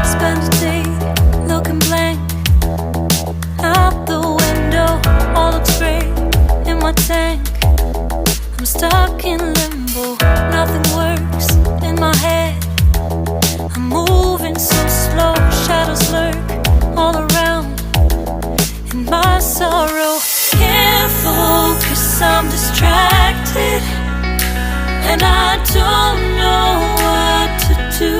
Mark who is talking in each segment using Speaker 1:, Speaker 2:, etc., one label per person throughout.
Speaker 1: Spend a day looking blank out the window. All looks great in my tank. I'm stuck in limbo. Nothing works in my head. I'm moving so slow. Shadows lurk all around in my sorrow. Can't focus, I'm distracted, and I don't know what to do.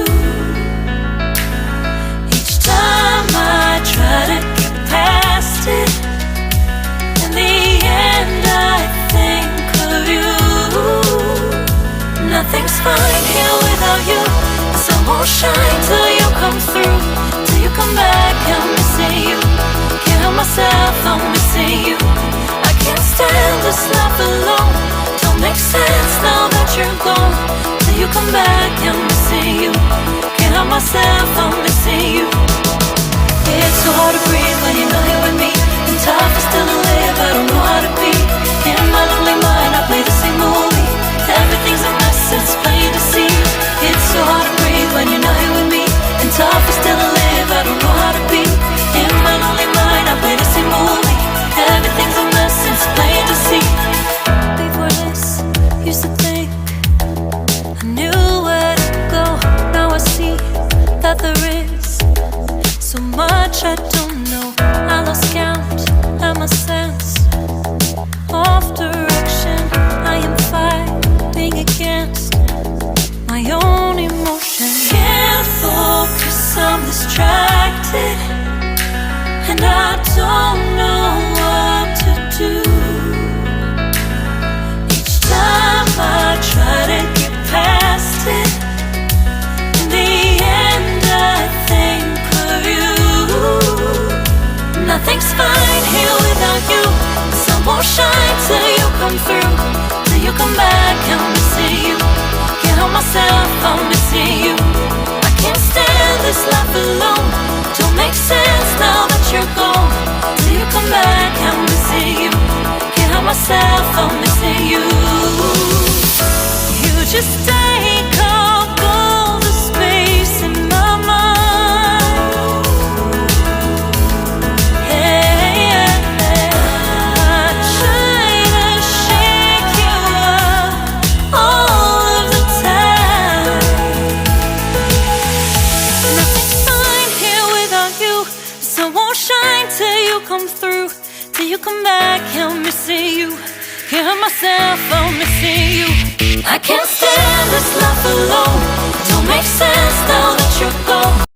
Speaker 1: Each time I try to get past it, in the end I think of you. Nothing's fine here without you. The sun won't shine till you come through. Till you come back, I'm missing you. Can't help myself, I'm missing you. I can't stand this life alone. Don't make sense now that you're gone. Till you come back, I'm missing you. Can't help myself, I'm missing you. It's so hard to breathe when you're not here with me. And tough is still to live, I don't know how to be. In my lonely mind, I play the same movie. Everything's a mess, it's plain to see. It's so hard to breathe when you're not here with me. And tough is still to live, I don't know how to be. In my lonely mind, I play the same movie. Everything's a mess, it's plain to see. Before this, used to think I knew where to go. Now I see that there is so much I don't know. I lost count at my sense of direction. I am fighting against my own emotion. Can't focus, I'm distracted, and I don't know what to do. Each time I try to get past it, in the end I think of you. Nothing's fine here without you. The sun won't shine till you come through. Till you come back, I'm missing you. Can't help myself, I'm missing you. I can't stand this life alone. Don't make sense now that you're gone. Till you come back, I'm missing you. Can't help myself, I'm missing you. You just take up all the space in my mind. Hey, I try to shake you up all of the time. Nothing's fine here without you. The sun won't shine till you come through. Till you come back, I'm missing you. Can't help myself, I'm missing you. I can't stand this life alone. Don't make sense now that you're gone.